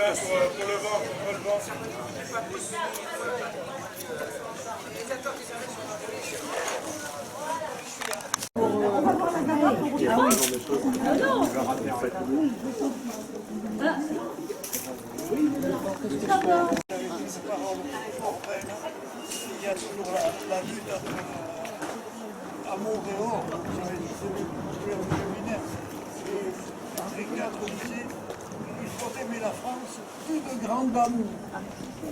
pour le ventre, pour le ventre. Il y a toujours la lutte à Montréal, il faut aimer la France d'une grande amour.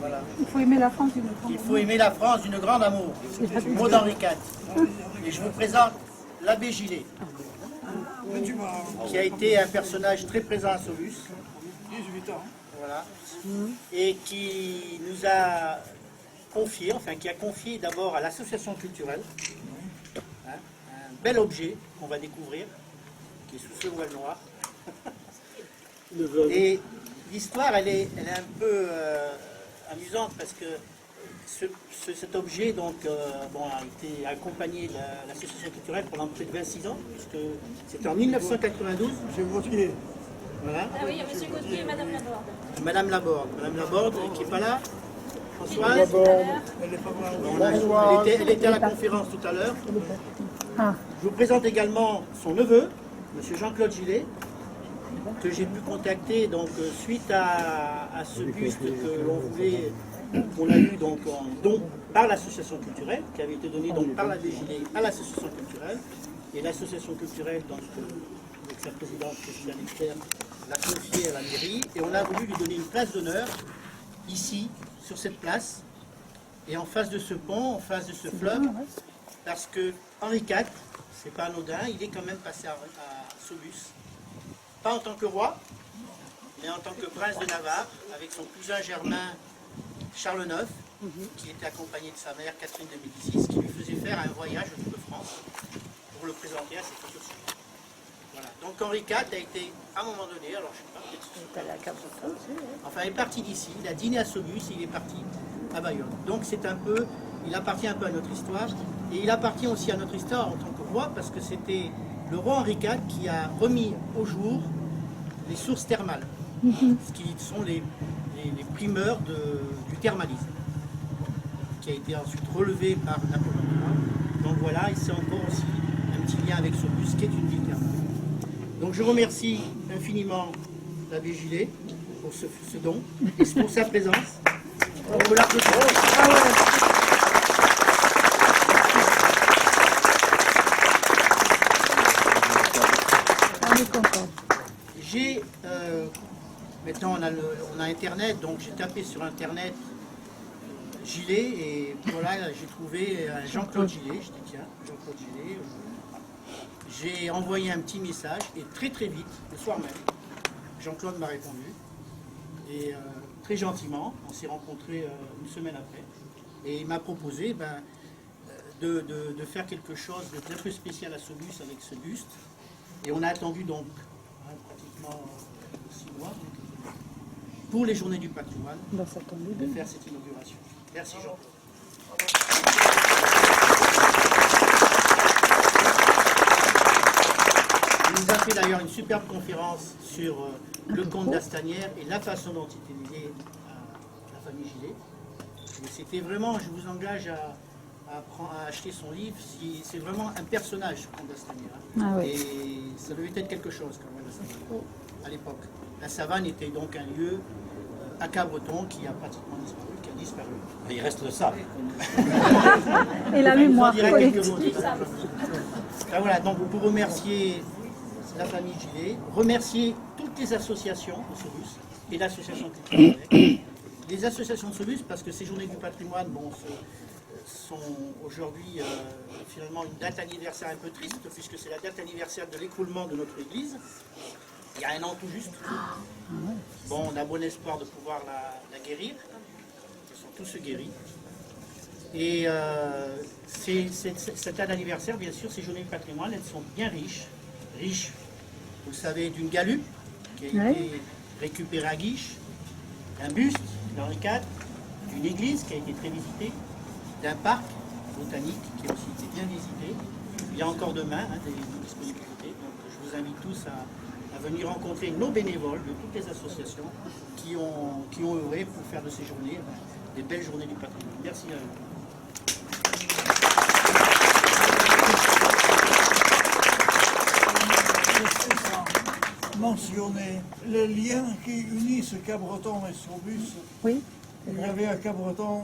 Voilà. Il faut aimer la France d'une grande amour. Il faut aimer la France d'une grande amour. Mot d'Henri IV. Et je vous présente l'abbé Gillet, qui a été un personnage très présent à Saulus. 18 ans. Voilà. Et qui nous a confié, enfin qui a confié d'abord à l'association culturelle, un bel objet qu'on va découvrir, qui est sous ce voile noir. Et l'histoire, elle est un peu amusante parce que cet objet donc, a été accompagné de l'association culturelle pendant près de 26 ans, puisque c'était en 1992. Monsieur Gauthier. Voilà. Ah oui, il y a monsieur Gauthier et madame Laborde. Madame Laborde, qui n'est pas là. Françoise, elle était à la conférence tout à l'heure. Je vous présente également son neveu, monsieur Jean-Claude Gillet, que j'ai pu contacter donc, suite à ce buste que l'on voulait, qu'on a eu donc, en don par l'association culturelle, qui avait été donné donc, par l'abbé Gillet à l'association culturelle. Et l'association culturelle, donc, avec sa présidente Christiane Esther, l'a confiée à la mairie. Et on a voulu lui donner une place d'honneur, ici, sur cette place, et en face de ce pont, en face de ce fleuve, parce que Henri IV, c'est pas anodin, il est quand même passé à Saulus. Pas en tant que roi, mais en tant que prince de Navarre, avec son cousin germain Charles IX, qui était accompagné de sa mère Catherine de Médicis, qui lui faisait faire un voyage au tour de France pour le présenter à ses futurs sujets. Voilà. Donc Henri IV a été, à un moment donné, alors je ne sais pas, enfin il est parti d'ici, il a dîné à Saulus et il est parti à Bayonne. Donc c'est un peu, il appartient un peu à notre histoire, et il appartient aussi à notre histoire en tant que roi, parce que c'était le roi Henri IV qui a remis au jour les sources thermales, ce qui sont les primeurs du thermalisme, qui a été ensuite relevé par Napoléon III. Donc voilà, et c'est encore aussi un petit lien avec Saulus, qui est une ville thermale. Donc je remercie infiniment l'abbé Gillet pour ce don et pour sa présence. On peut l'applaudir. J'ai maintenant on a internet, donc j'ai tapé sur internet Gillet et voilà j'ai trouvé un Jean-Claude Gillet. Je dis tiens, Jean-Claude Gillet. J'ai envoyé un petit message et très vite, le soir même, Jean-Claude m'a répondu et très gentiment, on s'est rencontrés une semaine après et il m'a proposé de faire quelque chose de très peu spécial à Saulus avec ce buste et on a attendu donc pratiquement 6 mois pour les journées du patrimoine de faire cette inauguration. Merci Jean-Claude. Il nous a fait d'ailleurs une superbe conférence sur le comte d'Astanières et la façon dont il était lié à la famille Gillet. Et c'était vraiment, je vous engage à acheter son livre, c'est vraiment un personnage, ce comte d'Astanières. Ah ouais. Et ça devait être quelque chose quand même à l'époque. La savane était donc un lieu à Cabreton qui a pratiquement disparu, Il reste le sable. Et la mémoire collective. Voilà, donc pour remercier la famille Gillet, remercier toutes les associations de Saulus et l'association culturelle. Les associations de Saulus, parce que ces journées du patrimoine sont aujourd'hui finalement une date anniversaire un peu triste, puisque c'est la date anniversaire de l'écroulement de notre église, il y a un an tout juste. Bon, on a bon espoir de pouvoir la guérir, ils sont tous guéris. Et cette date d'anniversaire, bien sûr, ces journées du patrimoine, elles sont bien riches, vous le savez, d'une galupe qui a été récupérée à Guiche, d'un buste d'Henri IV, d'une église qui a été très visitée, d'un parc botanique qui a aussi été bien visité. Il y a encore demain des disponibilités, donc je vous invite tous à venir rencontrer nos bénévoles de toutes les associations qui ont œuvré pour faire de ces journées des belles journées du patrimoine. Merci à vous. Mentionner les liens qui unissent Cabreton et Saubus. Oui. Il y avait à Cabreton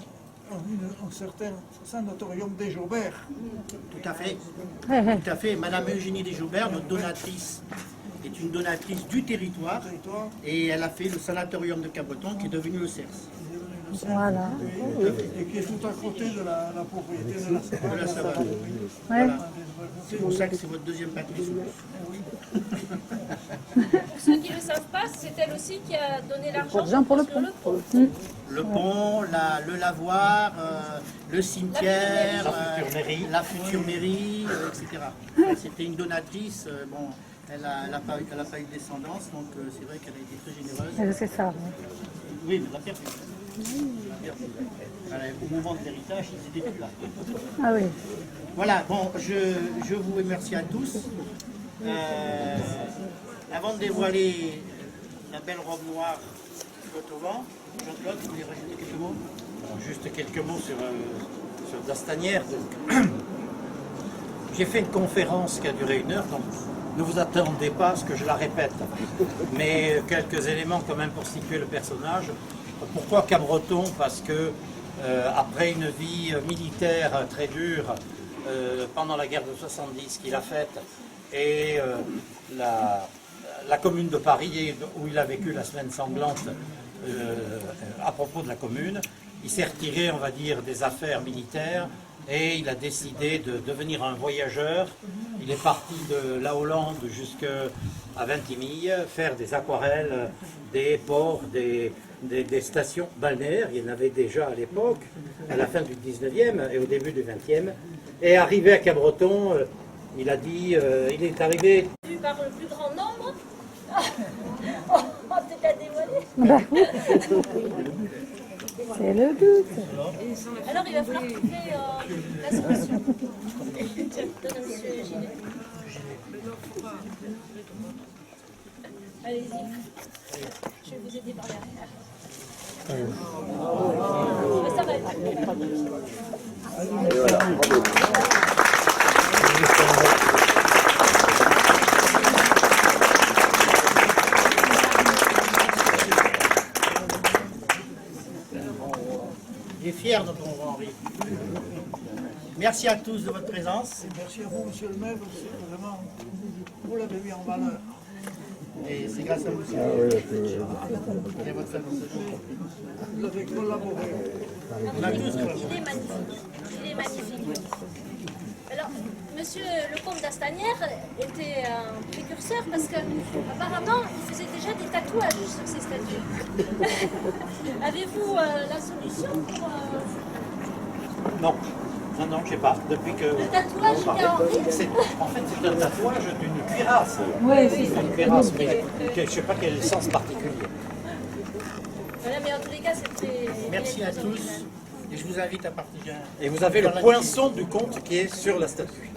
un certain sanatorium des Jaubert. Tout à fait. Tout à fait. Madame Eugénie Desjoubert, notre donatrice, est une donatrice du territoire et elle a fait le sanatorium de Cabreton qui est devenu le CERS. Voilà. Et qui est tout à côté de la propriété de la Savane. Voilà. C'est pour ça que c'est votre deuxième patrimoine. Pour ceux qui ne le savent pas, c'est elle aussi qui a donné l'argent Pour le construire pont. le pont. Le pont, le lavoir, le cimetière, la future mairie, etc. C'était une donatrice, bon, elle n'a pas eu de descendance, donc c'est vrai qu'elle a été très généreuse. C'est ça. Oui, mais la perdu. Voilà, au moment de l'héritage, ils n'étaient plus là. Ah oui. Voilà, bon, je vous remercie à tous. Avant de dévoiler la belle robe noire flotte au vent, Jean-Claude, vous voulez rajouter quelques mots? Juste quelques mots sur Dastanière. J'ai fait une conférence qui a duré 1 heure, donc ne vous attendez pas à ce que je la répète. Mais quelques éléments quand même pour situer le personnage. Pourquoi Cabreton? Parce que après une vie militaire très dure pendant la guerre de 70 qu'il a faite et la commune de Paris où il a vécu la semaine sanglante à propos de la commune, il s'est retiré, on va dire, des affaires militaires et il a décidé de devenir un voyageur. Il est parti de la Hollande jusqu'à Vintimille, faire des aquarelles des ports, des stations balnéaires. Il y en avait déjà à l'époque, à la fin du 19e et au début du 20e. Et arrivé à Cabreton, il a dit, il est arrivé... Par le plus grand nombre. Peut-être à dévoiler. C'est le but. Alors il va falloir trouver la solution. Donne à monsieur Gilet. Allez-y. Je vais vous aider par derrière. Mais ça va être. Il est fier de ton Henri. Merci à tous de votre présence. Et merci à vous, monsieur le maire, vraiment, vous l'avez mis en valeur. Et c'est grâce à vous. Et à votre famille. Vous avez collaboré. On a tous Il est magnifique. Il est magnifique. Alors, monsieur le comte d'Astanière était un précurseur parce qu'apparemment, il faisait déjà des tatouages sur ses statues. Avez-vous la solution pour... Non, je sais pas. Depuis que... Le tatouage qu'a Henri? En fait, c'est un tatouage d'une cuirasse. Oui, C'est une cuirasse, mais je ne sais pas quel sens particulier. Voilà, mais en tous les cas, c'est très... Merci à tous. Et je vous invite à partager un... Et vous avez le poinçon du comte qui est sur la statue.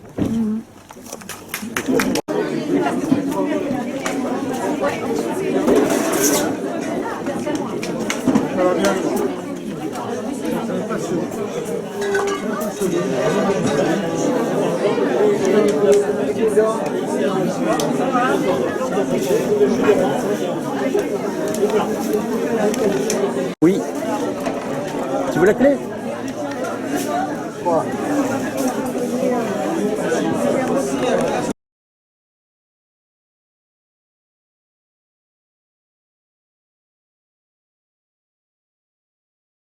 Oui. Tu veux la clé? Quoi?